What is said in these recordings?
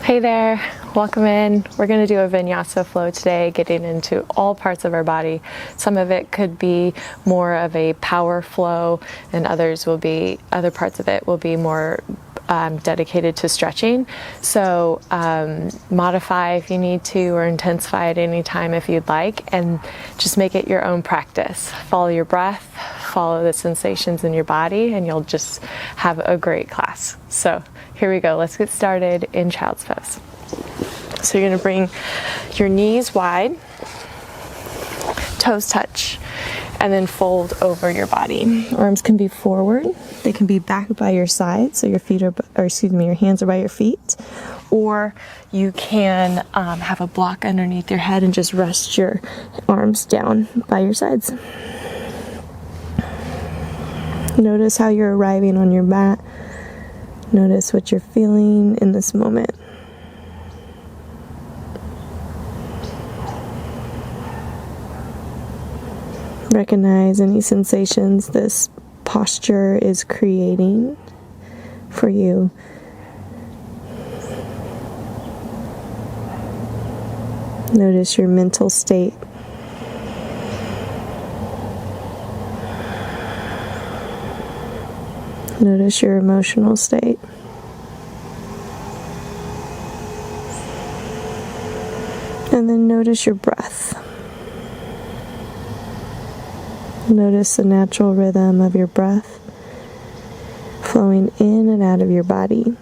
Hey there, welcome in. We're going to do a Vinyasa flow today, getting into all parts of our body. Some of it could be more of a power flow, and other parts of it will be more dedicated to stretching. So modify if you need to, or intensify at any time if you'd like, and just make it your own practice. Follow your breath, follow the sensations in your body, and you'll just have a great class. So here we go. Let's get started in child's pose. So you're going to bring your knees wide, toes touch, and then fold over your body. Arms can be forward. They can be back by your side, so your your hands are by your feet. Or you can have a block underneath your head and just rest your arms down by your sides. Notice how you're arriving on your mat. Notice what you're feeling in this moment. Recognize any sensations this posture is creating for you. Notice your mental state. Notice your emotional state. And then notice your breath. Notice the natural rhythm of your breath flowing in and out of your body.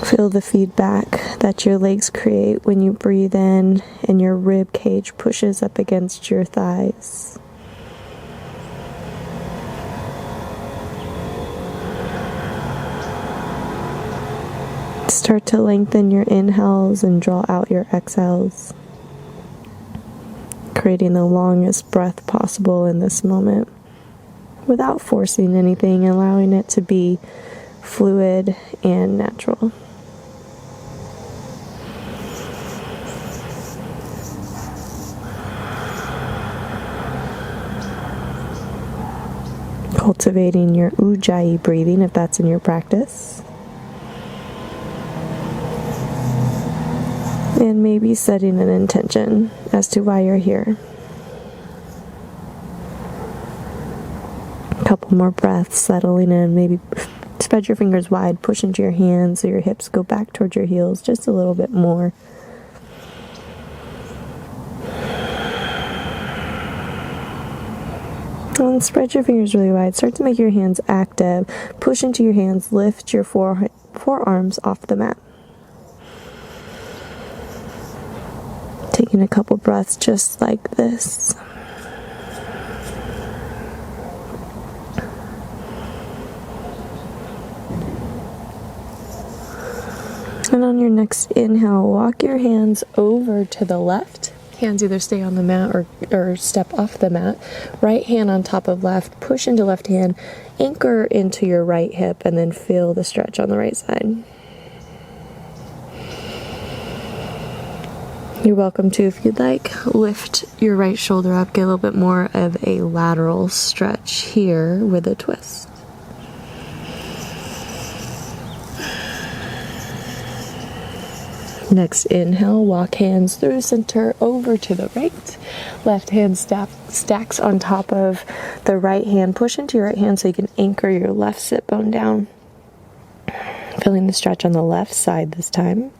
Feel the feedback that your legs create when you breathe in and your rib cage pushes up against your thighs. Start to lengthen your inhales and draw out your exhales, creating the longest breath possible in this moment without forcing anything, allowing it to be fluid and natural. Cultivating your ujjayi breathing if that's in your practice. And maybe setting an intention as to why you're here. A couple more breaths, settling in. Maybe spread your fingers wide, push into your hands so your hips go back towards your heels just a little bit more. And spread your fingers really wide. Start to make your hands active. Push into your hands. Lift your forearms off the mat. Taking a couple breaths just like this. And on your next inhale, walk your hands over to the left. Hands either stay on the mat or step off the mat. Right hand on top of left, push into left hand, anchor into your right hip, and then feel the stretch on the right side. You're welcome to, if you'd like, lift your right shoulder up, get a little bit more of a lateral stretch here with a twist. Next inhale, walk hands through center over to the right. Left hand stacks on top of the right hand. Push into your right hand so you can anchor your left sit bone down. Feeling the stretch on the left side this time.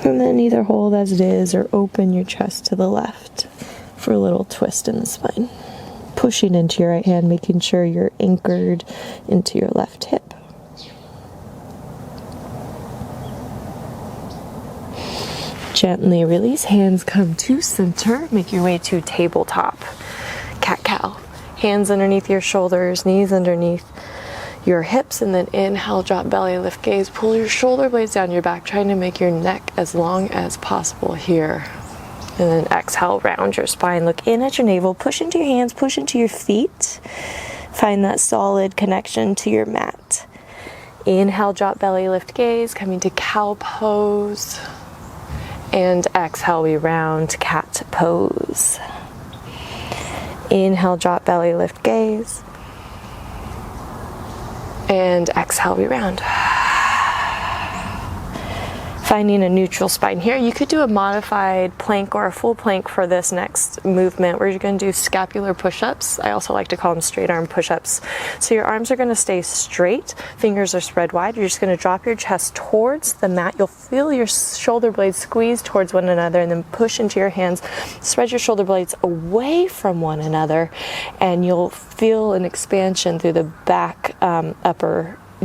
And then either hold as it is or open your chest to the left for a little twist in the spine. Pushing into your right hand, making sure you're anchored into your left hip. Gently release, hands come to center. Make your way to tabletop. Cat-cow. Hands underneath your shoulders, knees underneath your hips, and then inhale, drop belly, lift gaze. Pull your shoulder blades down your back, trying to make your neck as long as possible here. And then exhale, round your spine. Look in at your navel, push into your hands, push into your feet. Find that solid connection to your mat. Inhale, drop belly, lift gaze, coming to cow pose. And exhale, we round cat pose. Inhale, drop belly, lift gaze. And exhale, we round. Finding a neutral spine here. You could do a modified plank or a full plank for this next movement where you're going to do scapular push-ups. I also like to call them straight arm push-ups. So your arms are going to stay straight, fingers are spread wide. You're just going to drop your chest towards the mat. You'll feel your shoulder blades squeeze towards one another and then push into your hands. Spread your shoulder blades away from one another and you'll feel an expansion through the back,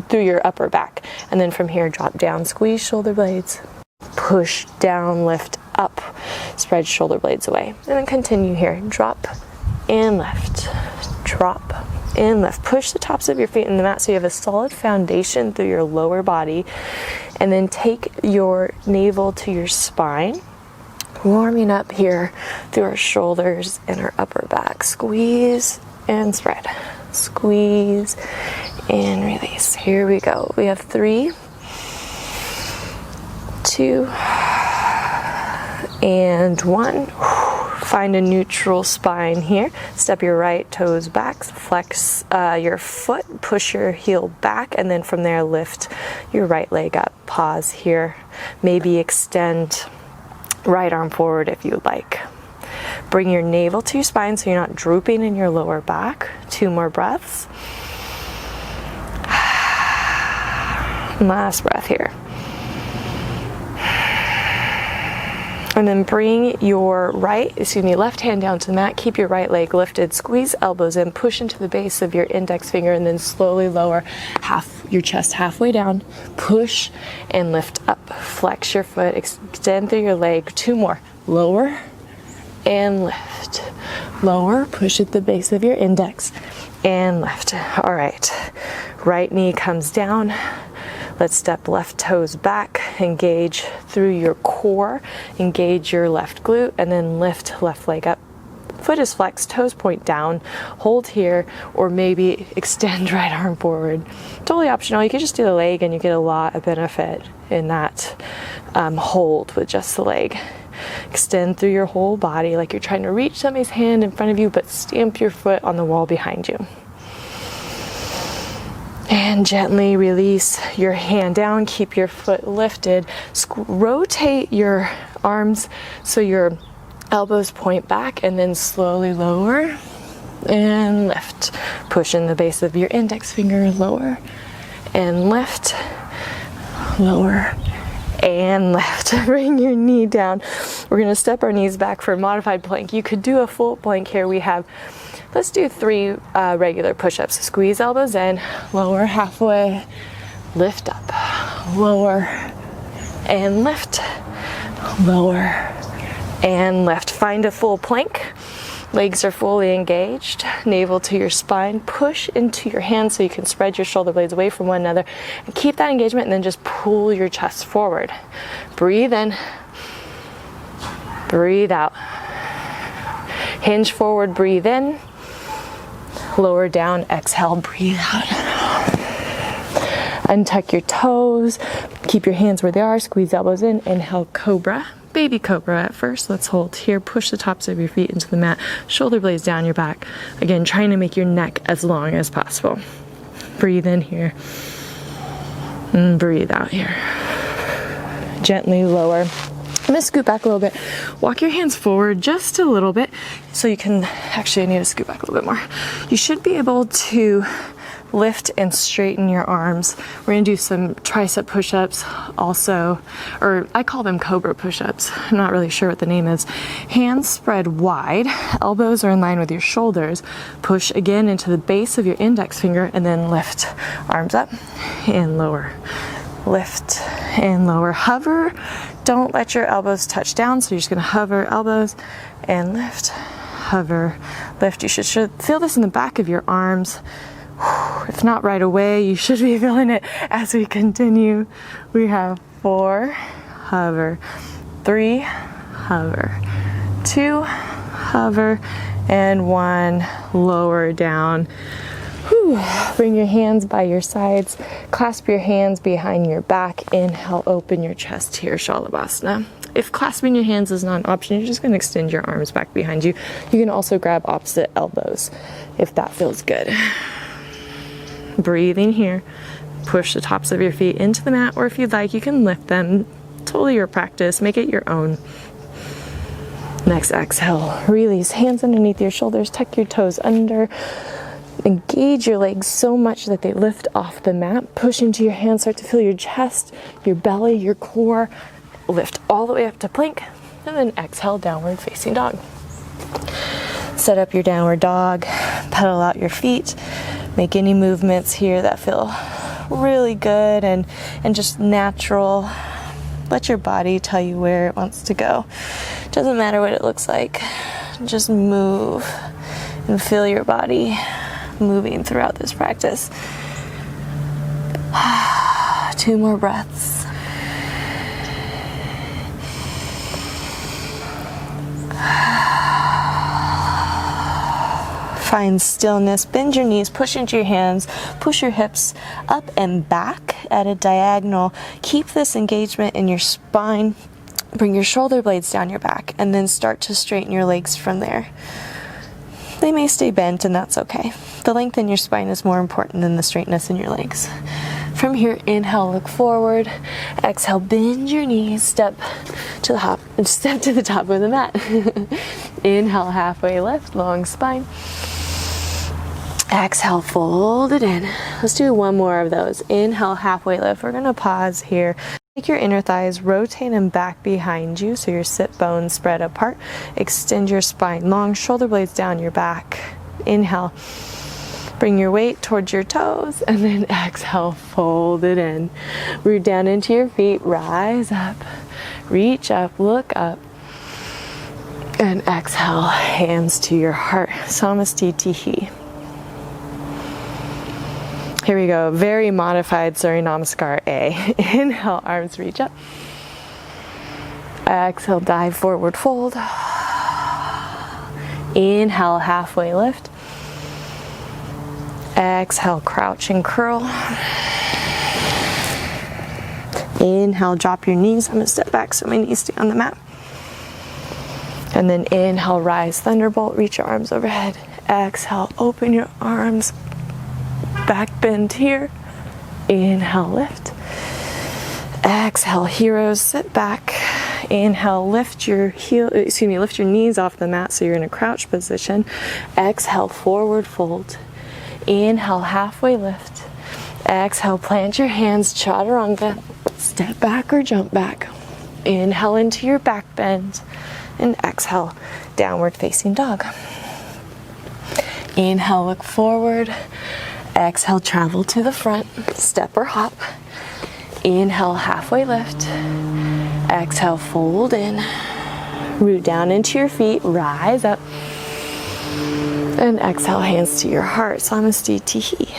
through your upper back. And then from here, drop down, squeeze shoulder blades, push down, lift up, spread shoulder blades away. And then continue here, drop and lift, drop and lift. Push the tops of your feet in the mat so you have a solid foundation through your lower body. And then take your navel to your spine, warming up here through our shoulders and our upper back. Squeeze and spread. Squeeze and release. Here we go. We have 3, 2, and 1. Find a neutral spine here. Step your right toes back, flex your foot, push your heel back, and then from there lift your right leg up. Pause here. Maybe extend right arm forward if you like. Bring your navel to your spine so you're not drooping in your lower back. 2 more breaths. Last breath here. And then bring your left hand down to the mat. Keep your right leg lifted. Squeeze elbows in. Push into the base of your index finger and then slowly lower your chest halfway down. Push and lift up. Flex your foot. Extend through your leg. 2 more. Lower and lift. Lower. Push at the base of your index and lift. All right. Right knee comes down. Let's step left toes back, engage through your core, engage your left glute, and then lift left leg up. Foot is flexed, toes point down, hold here, or maybe extend right arm forward. Totally optional. You could just do the leg and you get a lot of benefit in that hold with just the leg. Extend through your whole body like you're trying to reach somebody's hand in front of you, but stamp your foot on the wall behind you. And gently release your hand down, keep your foot lifted. Rotate your arms so your elbows point back and then slowly lower and lift. Push in the base of your index finger, lower and lift, lower and lift. Bring your knee down. We're gonna step our knees back for a modified plank. You could do a full plank here. Let's do 3 regular push-ups. Squeeze elbows in, lower halfway, lift up, lower and lift, lower and lift. Find a full plank. Legs are fully engaged, navel to your spine. Push into your hands so you can spread your shoulder blades away from one another. And keep that engagement and then just pull your chest forward. Breathe in, breathe out. Hinge forward, breathe in. Lower down, exhale, breathe out. Untuck your toes, keep your hands where they are, squeeze elbows in, inhale, cobra. Baby cobra at first. Let's hold here, push the tops of your feet into the mat, shoulder blades down your back. Again, trying to make your neck as long as possible. Breathe in here, and breathe out here. Gently lower. I'm gonna scoot back a little bit. Walk your hands forward just a little bit so you can, actually I need to scoot back a little bit more. You should be able to lift and straighten your arms. We're gonna do some tricep push-ups also, or I call them cobra push-ups. I'm not really sure what the name is. Hands spread wide, elbows are in line with your shoulders. Push again into the base of your index finger and then lift. Arms up and lower. Lift and lower. Hover. Don't let your elbows touch down, so you're just gonna hover elbows and lift, hover, lift. You should feel this in the back of your arms. If not right away, you should be feeling it as we continue. We have 4, hover, 3, hover, 2, hover, and 1, lower down. Bring your hands by your sides, clasp your hands behind your back, inhale, open your chest here, Shalabhasana. If clasping your hands is not an option, you're just going to extend your arms back behind you. You can also grab opposite elbows if that feels good. Breathing here. Push the tops of your feet into the mat, or if you'd like, you can lift them. Totally your practice. Make it your own. Next exhale, release hands underneath your shoulders, tuck your toes under. Engage your legs so much that they lift off the mat. Push into your hands, start to feel your chest, your belly, your core. Lift all the way up to plank, and then exhale, downward facing dog. Set up your downward dog, pedal out your feet. Make any movements here that feel really good and just natural. Let your body tell you where it wants to go. Doesn't matter what it looks like. Just move and feel your body moving throughout this practice. 2 more breaths. Find stillness, bend your knees, push into your hands, push your hips up and back at a diagonal. Keep this engagement in your spine. Bring your shoulder blades down your back and then start to straighten your legs from there. They may stay bent, and that's okay. The length in your spine is more important than the straightness in your legs. From here, inhale, look forward. Exhale, bend your knees, step to the top of the mat. Inhale, halfway lift, long spine. Exhale, fold it in. Let's do 1 more of those. Inhale, halfway lift. We're gonna pause here. Take your inner thighs, rotate them back behind you so your sit bones spread apart. Extend your spine long, shoulder blades down your back. Inhale. Bring your weight towards your toes, and then exhale, fold it in. Root down into your feet, rise up, reach up, look up, and exhale, hands to your heart. Namaste Tihi. Here we go, very modified Surya Namaskar A. Inhale, arms reach up. Exhale, dive forward fold. Inhale, halfway lift. Exhale, crouch and curl. Inhale, drop your knees. I'm going to step back so my knees stay on the mat. And then inhale, rise, thunderbolt, reach your arms overhead. Exhale, open your arms, back bend here. Inhale, lift. Exhale, heroes, sit back. Inhale, lift your knees off the mat so you're in a crouch position. Exhale, forward fold. Inhale, halfway lift. Exhale, plant your hands, chaturanga. Step back or jump back. Inhale into your back bend. And exhale, downward facing dog. Inhale, look forward. Exhale, travel to the front. Step or hop. Inhale, halfway lift. Exhale, fold in. Root down into your feet, rise up. And exhale, hands to your heart. Namaste Tihi.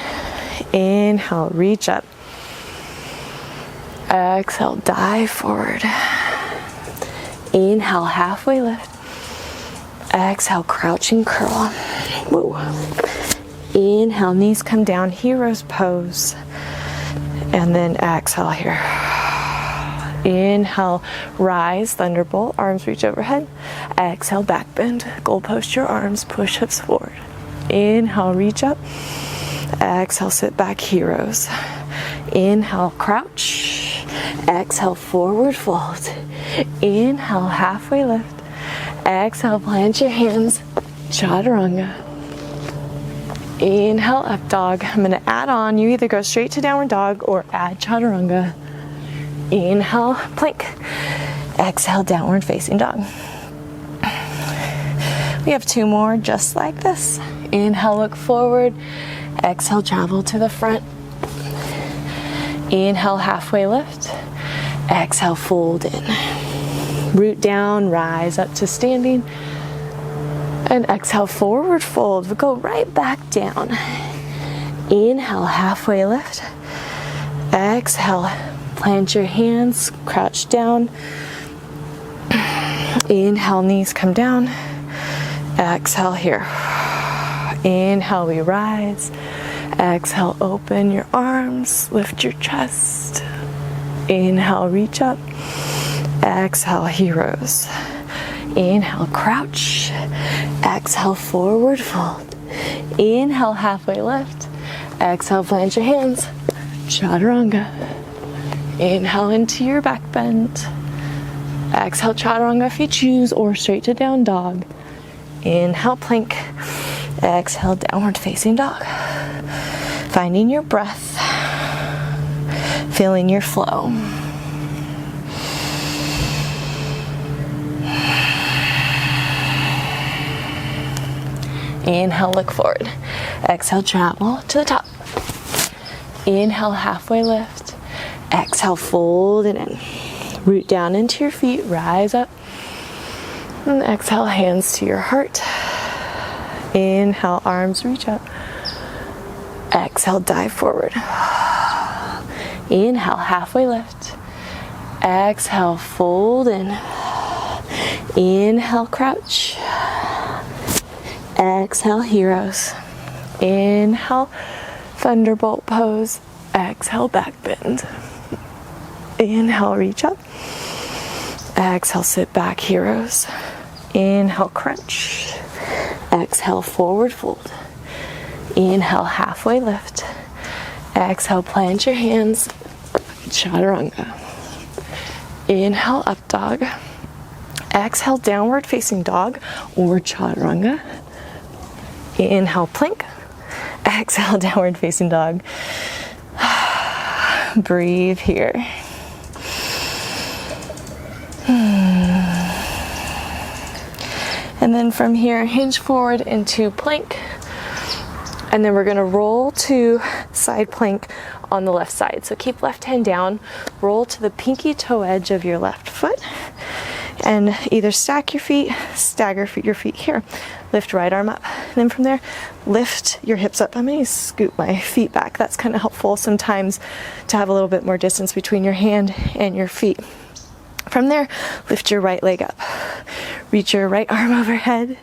Inhale, reach up. Exhale, dive forward. Inhale, halfway lift. Exhale, crouching curl. Whoa. Inhale, knees come down, hero's pose. And then exhale here. Inhale, rise, thunderbolt, arms reach overhead. Exhale, back bend, goal post your arms, push hips forward. Inhale, reach up. Exhale, sit back, heroes. Inhale, crouch. Exhale, forward fold. Inhale, halfway lift. Exhale, plant your hands, chaturanga. Inhale, up dog. I'm going to add on. You either go straight to downward dog or add chaturanga. Inhale, plank. Exhale, downward facing dog. We have 2 more just like this. Inhale, look forward. Exhale, travel to the front. Inhale, halfway lift. Exhale, fold in. Root down, rise up to standing. And exhale, forward fold. We'll go right back down. Inhale, halfway lift. Exhale, plant your hands, crouch down. Inhale, knees come down. Exhale here. Inhale, we rise. Exhale, open your arms, lift your chest. Inhale, reach up. Exhale, heroes. Inhale, crouch. Exhale, forward fold. Inhale, halfway lift. Exhale, plant your hands. Chaturanga. Inhale into your back bend. Exhale, chaturanga if you choose, or straight to down dog. Inhale, plank. Exhale, downward facing dog. Finding your breath. Feeling your flow. Inhale, look forward. Exhale, travel to the top. Inhale, halfway lift. Exhale, fold it in. Root down into your feet, rise up. And exhale, hands to your heart. Inhale, arms reach up. Exhale, dive forward. Inhale, halfway lift. Exhale, fold in. Inhale, crouch. Exhale, heroes. Inhale, thunderbolt pose. Exhale, back bend. Inhale, reach up. Exhale, sit back, heroes. Inhale, crunch. Exhale, forward fold. Inhale, halfway lift. Exhale, plant your hands. Chaturanga. Inhale, up dog. Exhale, downward facing dog or chaturanga. Inhale, plank. Exhale, downward facing dog. Breathe here. And then from here, hinge forward into plank. And then we're gonna roll to side plank on the left side. So keep left hand down, roll to the pinky toe edge of your left foot, and either stack your feet, stagger your feet here. Lift right arm up. And then from there, lift your hips up. I'm gonna scoot my feet back. That's kind of helpful sometimes to have a little bit more distance between your hand and your feet. From there, lift your right leg up. Reach your right arm overhead.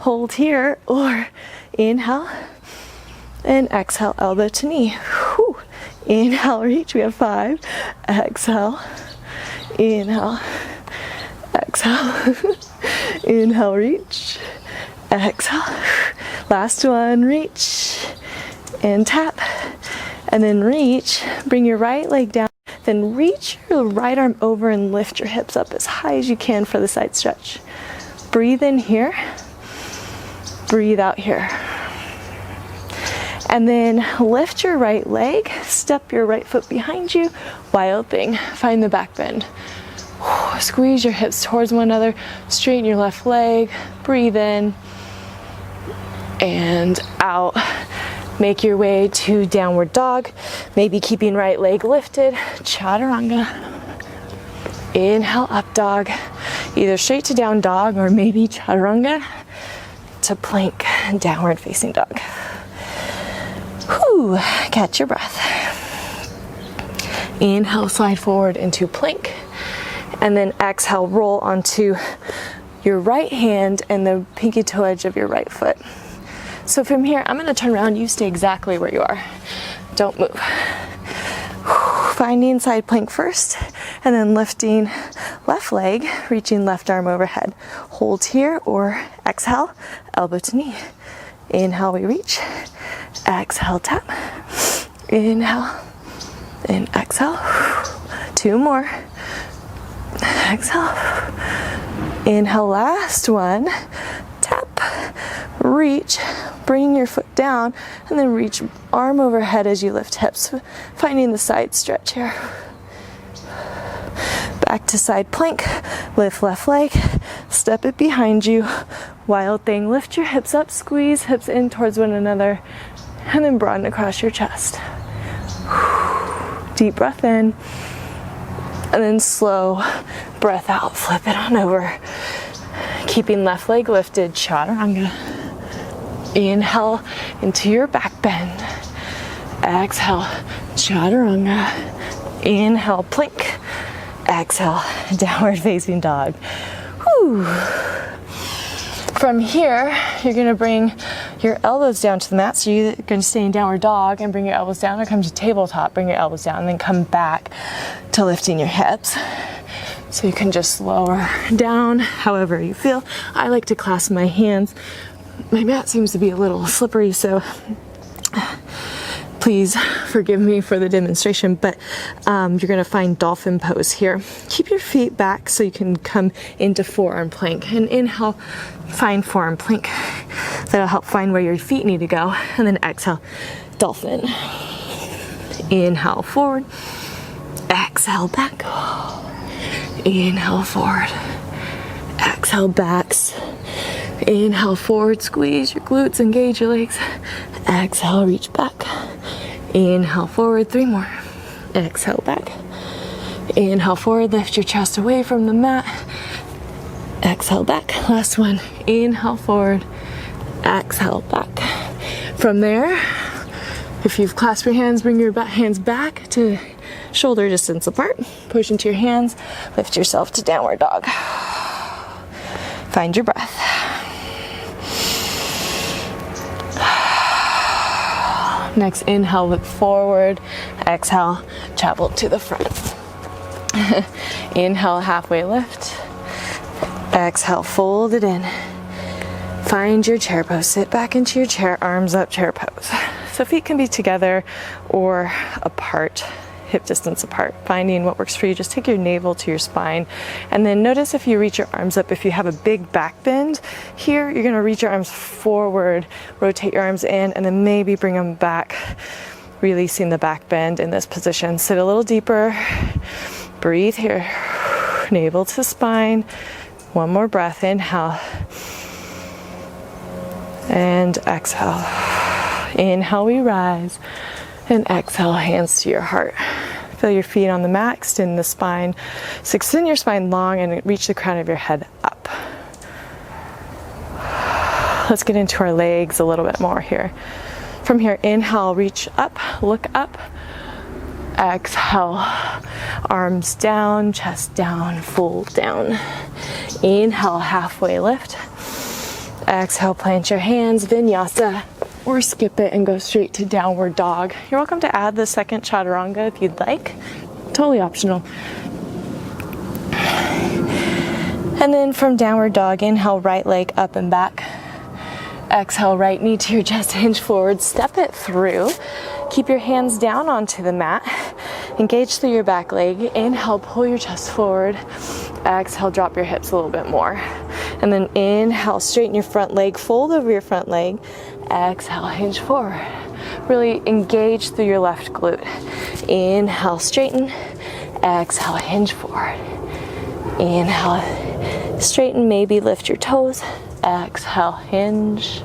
Hold here, or inhale and exhale, elbow to knee. Whew. Inhale, reach. We have 5. Exhale. Inhale. Exhale. Inhale, reach. Exhale. Last one, reach. And tap. And then reach. Bring your right leg down. Then reach your right arm over and lift your hips up as high as you can for the side stretch. Breathe in here. Breathe out here. And then lift your right leg, step your right foot behind you, wild thing. Find the back bend. Squeeze your hips towards one another, straighten your left leg, breathe in and out. Make your way to downward dog, maybe keeping right leg lifted, chaturanga. Inhale, up dog, either straight to down dog or maybe chaturanga to plank, downward facing dog. Whew, catch your breath. Inhale, slide forward into plank. And then exhale, roll onto your right hand and the pinky toe edge of your right foot. So from here, I'm gonna turn around, you stay exactly where you are. Don't move. Finding side plank first, and then lifting left leg, reaching left arm overhead. Hold here or exhale, elbow to knee. Inhale, we reach. Exhale, tap. Inhale and exhale. 2 more. Exhale. Inhale, last one. Tap. Reach. Bring your foot down and then reach arm overhead as you lift hips. Finding the side stretch here. Back to side plank. Lift left leg. Step it behind you. Wild thing. Lift your hips up. Squeeze hips in towards one another. And then broaden across your chest. Deep breath in. And then slow breath out. Flip it on over. Keeping left leg lifted. Chaturanga. Inhale into your back bend. Exhale. Chaturanga. Inhale. Plank. Exhale. Downward facing dog. Whew. From here, you're gonna bring your elbows down to the mat. So you're gonna stay in downward dog and bring your elbows down, or come to tabletop, bring your elbows down, and then come back to lifting your hips. So you can just lower down however you feel. I like to clasp my hands. My mat seems to be a little slippery, so please forgive me for the demonstration, but you're gonna find dolphin pose here. Keep your feet back so you can come into forearm plank. And inhale, find forearm plank. That'll help find where your feet need to go. And then exhale, dolphin. Inhale, forward. Exhale, back. Inhale, forward. Exhale, backs. Inhale, forward, squeeze your glutes, engage your legs. Exhale, reach back. Inhale, forward, 3 more. Exhale, back. Inhale, forward, lift your chest away from the mat. Exhale, back. Last one. Inhale, forward. Exhale, back. From there, if you've clasped your hands, bring your hands back to shoulder distance apart. Push into your hands. Lift yourself to downward dog. Find your breath. Next inhale, look forward. Exhale, travel to the front. Inhale, halfway lift. Exhale, fold it in. Find your chair pose. Sit back into your chair, arms up, chair pose. So feet can be together or apart, hip distance apart. Finding what works for you. Just take your navel to your spine. And then notice if you reach your arms up, if you have a big back bend here, you're gonna reach your arms forward, rotate your arms in, and then maybe bring them back, releasing the back bend in this position. Sit a little deeper. Breathe here. Navel to spine. One more breath. Inhale. And exhale. Inhale, we rise. And exhale, hands to your heart. Feel your feet on the mat, extend the spine. So extend your spine long and reach the crown of your head up. Let's get into our legs a little bit more here. From here, inhale, reach up, look up. Exhale, arms down, chest down, fold down. Inhale, halfway lift. Exhale, plant your hands, vinyasa, or skip it and go straight to downward dog. You're welcome to add the second chaturanga if you'd like. Totally optional. And then from downward dog, inhale, right leg up and back. Exhale, right knee to your chest, hinge forward, step it through. Keep your hands down onto the mat. Engage through your back leg. Inhale, pull your chest forward. Exhale, drop your hips a little bit more. And then inhale, straighten your front leg, fold over your front leg. Exhale, hinge forward. Really engage through your left glute. Inhale, straighten. Exhale, hinge forward. Inhale, straighten, maybe lift your toes. Exhale, hinge.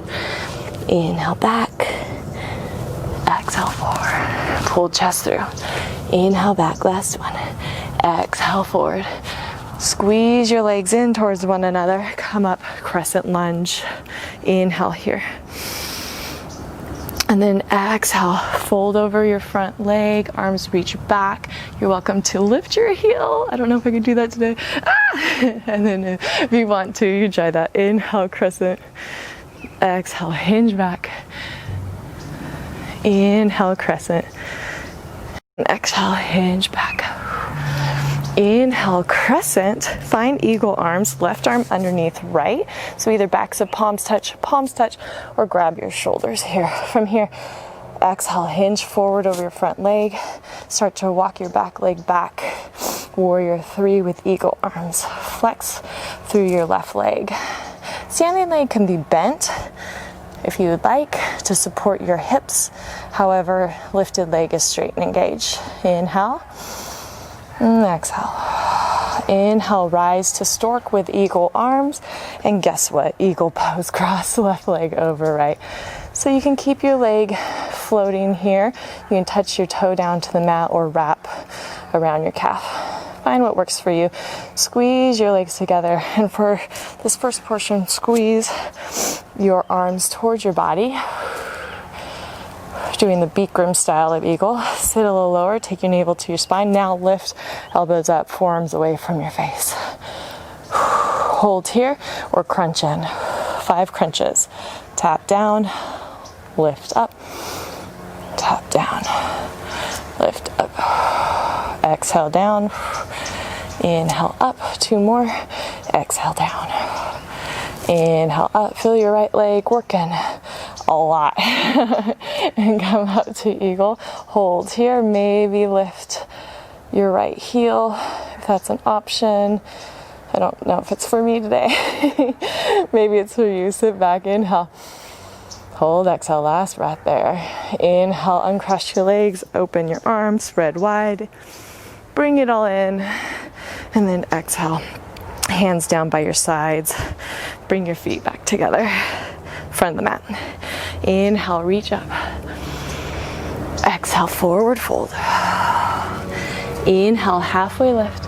Inhale, back. Exhale, forward. Pull chest through. Inhale, back, last one. Exhale, forward. Squeeze your legs in towards one another. Come up, crescent lunge. Inhale here. And then exhale, fold over your front leg, arms reach back. You're welcome to lift your heel. I don't know if I can do that today. And then if you want to, you try that. Inhale, crescent. Exhale, hinge back. Inhale, crescent. Exhale, hinge back. Inhale, crescent. Find eagle arms, left arm underneath right. So either backs of palms touch, or grab your shoulders here. From here, exhale, hinge forward over your front leg. Start to walk your back leg back. Warrior 3 with eagle arms. Flex through your left leg. Standing leg can be bent if you would like to support your hips. However, lifted leg is straight and engaged. Inhale. Exhale. Inhale, rise to stork with eagle arms. And guess what? Eagle pose, cross left leg over right. So you can keep your leg floating here. You can touch your toe down to the mat or wrap around your calf. Find what works for you. Squeeze your legs together. And for this first portion, squeeze your arms towards your body. Doing the Bikram style of eagle. Sit a little lower, take your navel to your spine. Now lift elbows up, forearms away from your face. Hold here or crunch in. 5 crunches. Tap down, lift up, tap down, lift up. Exhale down, Inhale up, 2 more. Exhale down. Inhale up, feel your right leg working a lot. And come up to eagle. Hold here, maybe lift your right heel if that's an option. I don't know if it's for me today. Maybe it's for you. Sit back, inhale. Hold, exhale, last breath there. Inhale, uncross your legs, open your arms, spread wide. Bring it all in. And then exhale, hands down by your sides. Bring your feet back together, front of the mat. Inhale, reach up. Exhale, forward fold. Inhale, halfway lift.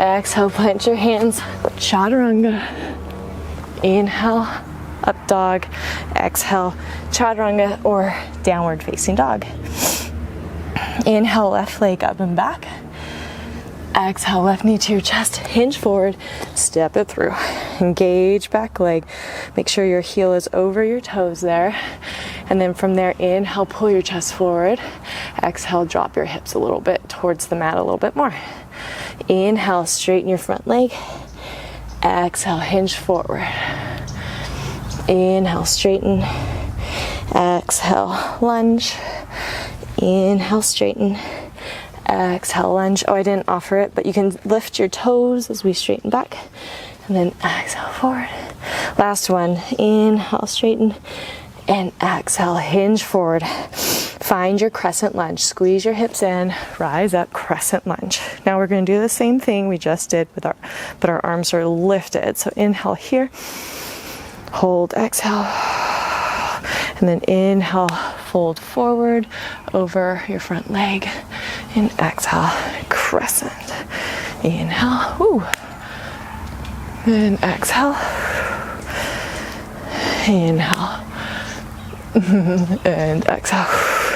Exhale, plant your hands, chaturanga. Inhale, up dog. Exhale, chaturanga or downward facing dog. Inhale, left leg up and back. Exhale, left knee to your chest, hinge forward, step it through. Engage back leg. Make sure your heel is over your toes there. And then from there, inhale, pull your chest forward. Exhale, drop your hips a little bit towards the mat a little bit more. Inhale, straighten your front leg. Exhale, hinge forward. Inhale, straighten. Exhale, lunge. Inhale, straighten. Exhale, lunge. Oh, I didn't offer it, but you can lift your toes as we straighten back. And then exhale, forward. Last one. Inhale, straighten. And exhale, hinge forward. Find your crescent lunge. Squeeze your hips in. Rise up, crescent lunge. Now we're going to do the same thing we just did with but our arms are lifted. So inhale here. Hold, exhale. And then inhale, fold forward over your front leg. And exhale, crescent. Inhale, woo. And exhale. Inhale. And exhale.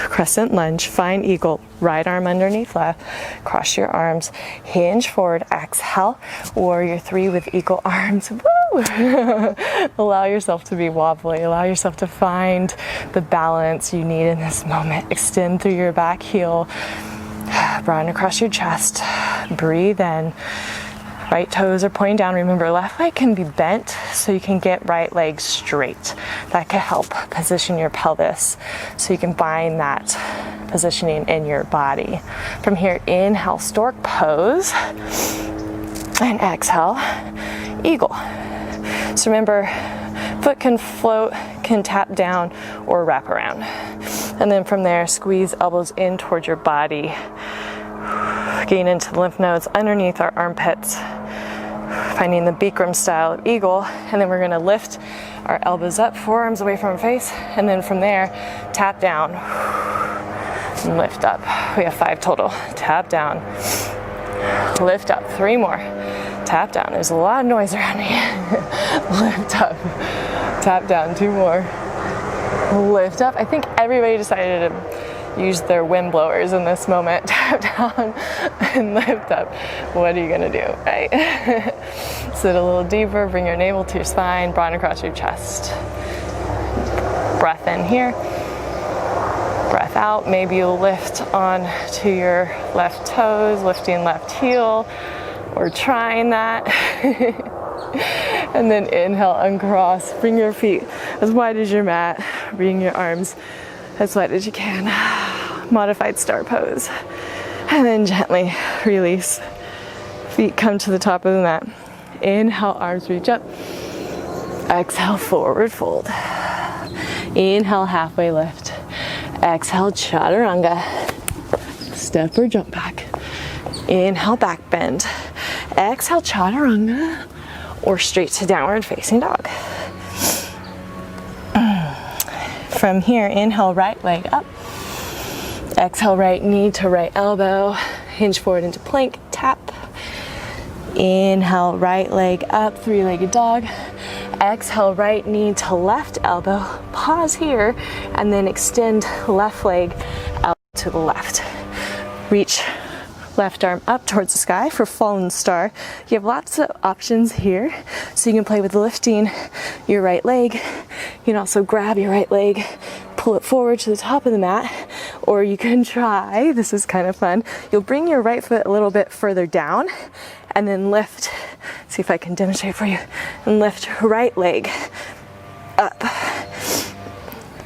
Crescent lunge, find eagle, right arm underneath left, cross your arms, hinge forward, exhale, warrior 3 with eagle arms, woo! Allow yourself to be wobbly, allow yourself to find the balance you need in this moment. Extend through your back heel, broaden across your chest, breathe in. Right toes are pointing down. Remember, left leg can be bent so you can get right leg straight. That can help position your pelvis so you can find that positioning in your body. From here, inhale, stork pose, and exhale, eagle. So remember, foot can float, can tap down, or wrap around. And then from there, squeeze elbows in towards your body. Gain into the lymph nodes underneath our armpits, finding the Bikram style of eagle, and then we're going to lift our elbows up, forearms away from our face, and then from there, tap down, and lift up. We have 5 total. Tap down, lift up, 3 more, tap down. There's a lot of noise around me. Lift up, tap down, 2 more, lift up. I think everybody decided to use their wind blowers in this moment. Tap down and lift up. What are you gonna do, right? Sit a little deeper, bring your navel to your spine, broaden across your chest. Breath in here, breath out. Maybe you'll lift on to your left toes, lifting left heel, or trying that. And then inhale, uncross, bring your feet as wide as your mat, bring your arms as wide as you can. Modified star pose. And then gently release. Feet come to the top of the mat. Inhale, arms reach up. Exhale, forward fold. Inhale, halfway lift. Exhale, chaturanga. Step or jump back. Inhale, back bend. Exhale, chaturanga, or straight to downward facing dog. From here, inhale, right leg up. Exhale, right knee to right elbow. Hinge forward into plank, tap. Inhale, right leg up, 3-legged dog. Exhale, right knee to left elbow. Pause here, and then extend left leg out to the left. Reach left arm up towards the sky for fallen star. You have lots of options here, so you can play with lifting your right leg. You can also grab your right leg, pull it forward to the top of the mat, Or you can try, this is kind of fun, you'll bring your right foot a little bit further down and then lift, see if I can demonstrate for you, and lift right leg up.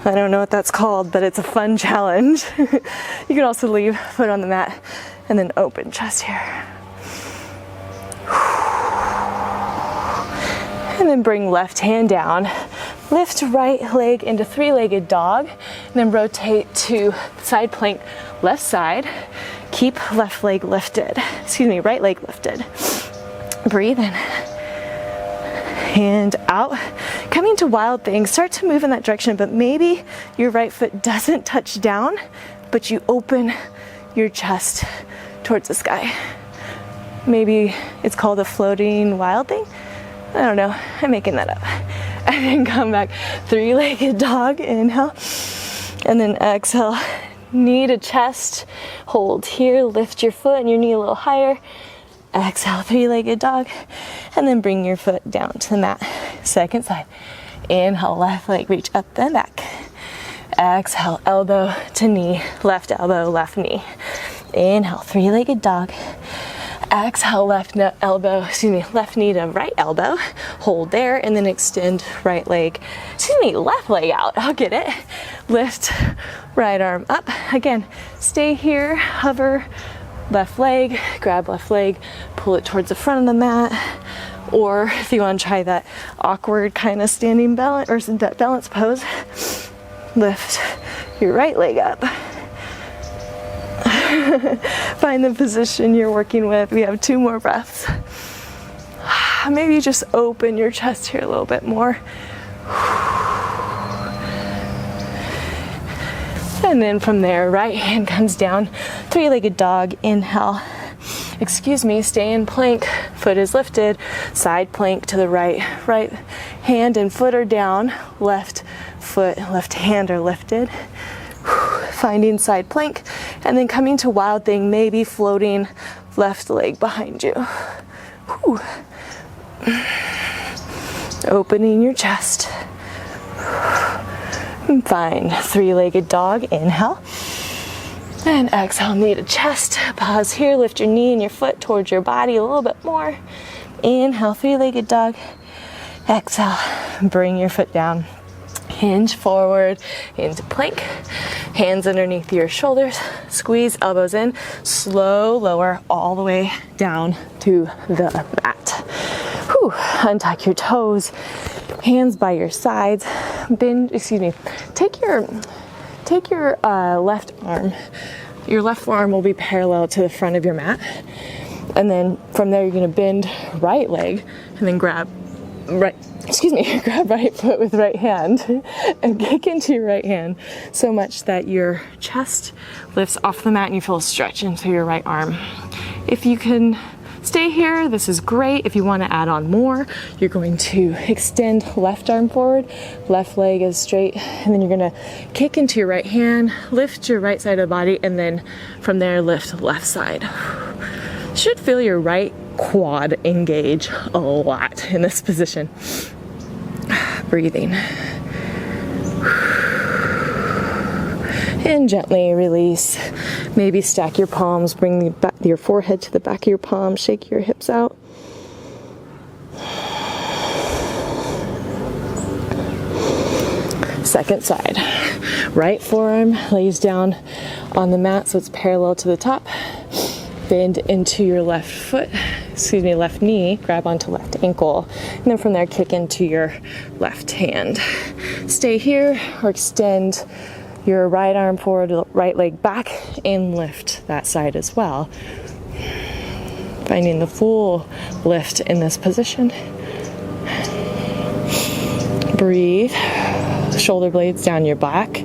I don't know what that's called, but it's a fun challenge. You can also leave foot on the mat and then open chest here. And then bring left hand down. Lift right leg into three-legged dog, and then rotate to side plank, left side. Keep left leg lifted, right leg lifted. Breathe in. Hand out. Coming to wild thing, start to move in that direction, but maybe your right foot doesn't touch down, but you open your chest towards the sky. Maybe it's called a floating wild thing. I don't know, I'm making that up. And then come back, three-legged dog, inhale, and then exhale, knee to chest, hold here, lift your foot and your knee a little higher, exhale, three-legged dog, and then bring your foot down to the mat. Second side, inhale, left leg, reach up and back, exhale, elbow to knee, left elbow, left knee, inhale, three-legged dog, exhale, left knee to right elbow, hold there, and then extend left leg out, I'll get it. Lift right arm up, again, stay here, hover, left leg, grab left leg, pull it towards the front of the mat, or if you want to try that awkward kind of standing balance, or that balance pose, lift your right leg up. Find the position you're working with. We have 2 more breaths. Maybe you just open your chest here a little bit more. And then from there, right hand comes down, three-legged dog, inhale. Stay in plank, foot is lifted, side plank to the right hand and foot are down, left foot, left hand are lifted. Finding side plank, and then coming to wild thing, maybe floating left leg behind you. Whew. Opening your chest. And find three-legged dog, inhale. And exhale, knee to chest. Pause here, lift your knee and your foot towards your body a little bit more. Inhale, three-legged dog. Exhale, bring your foot down. Hinge forward into plank, hands underneath your shoulders, squeeze elbows in, slow lower all the way down to the mat. Whew. Untuck your toes, hands by your sides, take your left arm. Your left forearm will be parallel to the front of your mat, and then from there you're going to bend right leg and then grab right foot with right hand and kick into your right hand so much that your chest lifts off the mat and you feel a stretch into your right arm. If you can stay here, this is great. If you want to add on more, you're going to extend left arm forward, left leg is straight, and then you're going to kick into your right hand, lift your right side of the body, and then from there lift left side. You should feel your right quad engage a lot in this position. Breathing. And gently release. Maybe stack your palms, bring your forehead to the back of your palms, shake your hips out. Second side. Right forearm lays down on the mat so it's parallel to the top. Bend into your left knee, grab onto left ankle, and then from there kick into your left hand. Stay here or extend your right arm forward, right leg back, and lift that side as well. Finding the full lift in this position. Breathe. Shoulder blades down your back,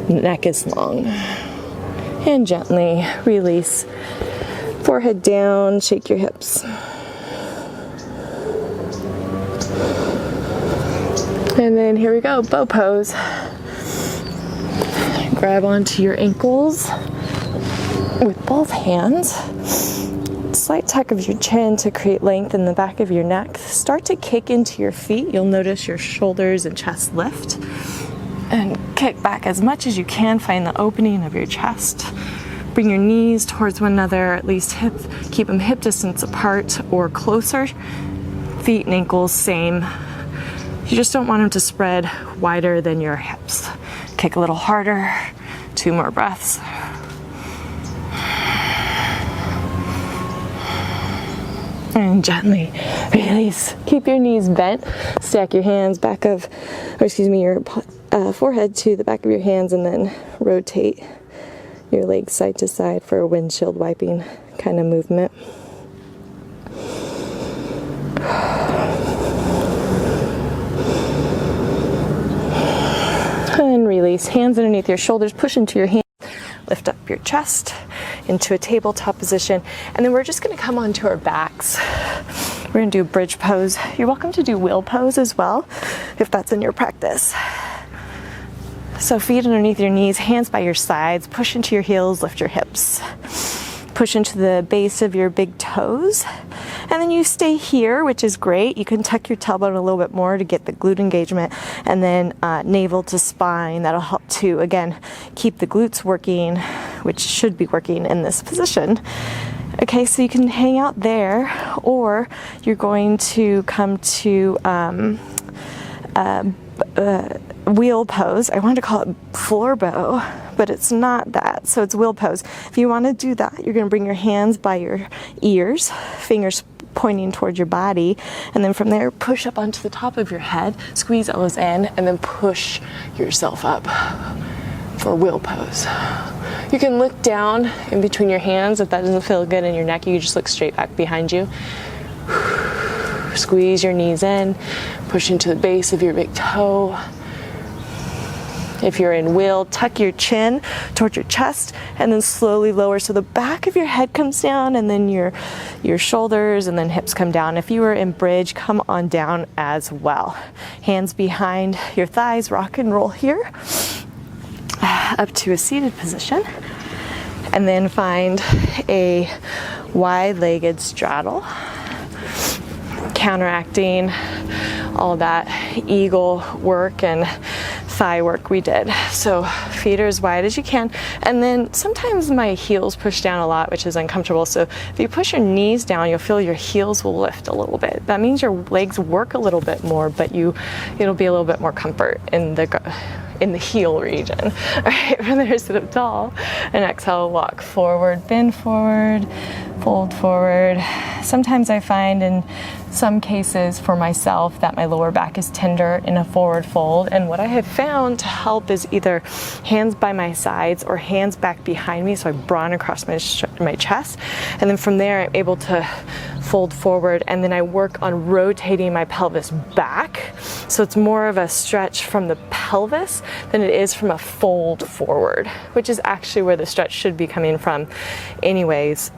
neck is long. And gently release. Forehead down, shake your hips. And then here we go, bow pose. Grab onto your ankles with both hands. Slight tuck of your chin to create length in the back of your neck. Start to kick into your feet. You'll notice your shoulders and chest lift. And kick back as much as you can. Find the opening of your chest. Bring your knees towards one another, at least keep them hip distance apart or closer. Feet and ankles same. You just don't want them to spread wider than your hips. Kick a little harder. 2 more breaths. And gently release. Keep your knees bent. Stack your hands your forehead to the back of your hands, and then rotate your legs side to side for a windshield wiping kind of movement. And release. Hands underneath your shoulders. Push into your hands. Lift up your chest into a tabletop position. And then we're just going to come onto our backs. We're going to do a bridge pose. You're welcome to do wheel pose as well, if that's in your practice. So feet underneath your knees, hands by your sides. Push into your heels, lift your hips. Push into the base of your big toes. And then you stay here, which is great. You can tuck your tailbone a little bit more to get the glute engagement, and then navel to spine. That'll help to, again, keep the glutes working, which should be working in this position. Okay, so you can hang out there, or you're going to come to wheel pose. I wanted to call it floor bow, but it's not that. So it's wheel pose. If you want to do that, you're going to bring your hands by your ears, fingers pointing towards your body, and then from there push up onto the top of your head, squeeze elbows in, and then push yourself up for wheel pose. You can look down in between your hands. If that doesn't feel good in your neck, you can just look straight back behind you. Squeeze your knees in, push into the base of your big toe. If you're in wheel, tuck your chin towards your chest and then slowly lower so the back of your head comes down, and then your shoulders and then hips come down. If you were in bridge, come on down as well. Hands behind your thighs, rock and roll here up to a seated position, and then find a wide-legged straddle, counteracting all that eagle work and thigh work we did. So feet are as wide as you can, and then sometimes my heels push down a lot, which is uncomfortable. So if you push your knees down, you'll feel your heels will lift a little bit. That means your legs work a little bit more, but it'll be a little bit more comfort in the heel region. All right, from there, sit up tall and exhale, walk forward, bend forward, fold forward. Sometimes I find in some cases for myself that my lower back is tender in a forward fold, and what I have found to help is either hands by my sides or hands back behind me, so I broaden across my chest, and then from there I'm able to fold forward, and then I work on rotating my pelvis back, so it's more of a stretch from the pelvis than it is from a fold forward, which is actually where the stretch should be coming from anyways.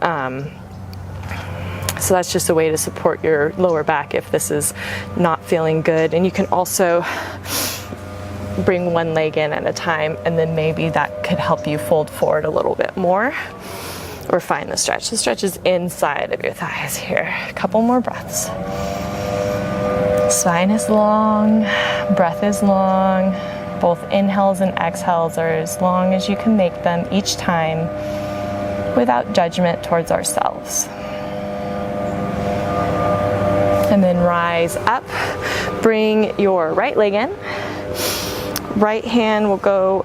So that's just a way to support your lower back if this is not feeling good. And you can also bring one leg in at a time, and then maybe that could help you fold forward a little bit more or find the stretch. The stretch is inside of your thighs here. A couple more breaths. Spine is long, breath is long. Both inhales and exhales are as long as you can make them each time without judgment towards ourselves. And then rise up, bring your right leg in. Right hand will go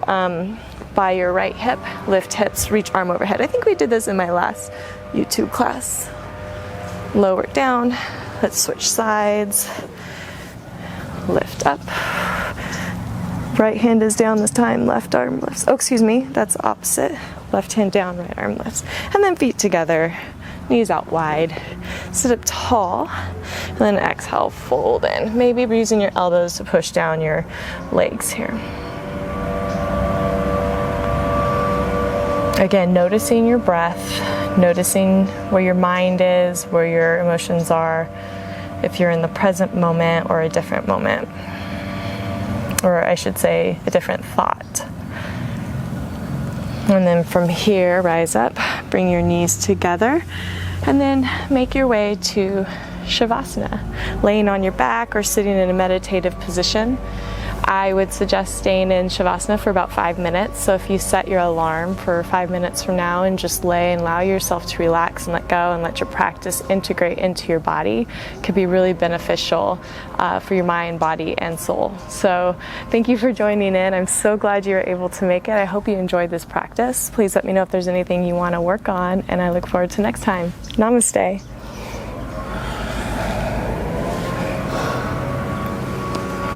by your right hip, lift hips, reach arm overhead. I think we did this in my last YouTube class. Lower it down, let's switch sides. Lift up. Right hand is down this time, left arm lifts. Oh, excuse me, that's opposite. Left hand down, right arm lifts. And then feet together, knees out wide. Sit up tall, and then exhale, fold in. Maybe using your elbows to push down your legs here. Again, noticing your breath, noticing where your mind is, where your emotions are, if you're in the present moment or a different moment. Or I should say, a different thought. And then from here, rise up, bring your knees together, and then make your way to Shavasana, laying on your back or sitting in a meditative position. I would suggest staying in Shavasana for about 5 minutes. So if you set your alarm for 5 minutes from now and just lay and allow yourself to relax and let go and let your practice integrate into your body, it could be really beneficial for your mind, body, and soul. So thank you for joining in. I'm so glad you were able to make it. I hope you enjoyed this practice. Please let me know if there's anything you want to work on, and I look forward to next time. Namaste.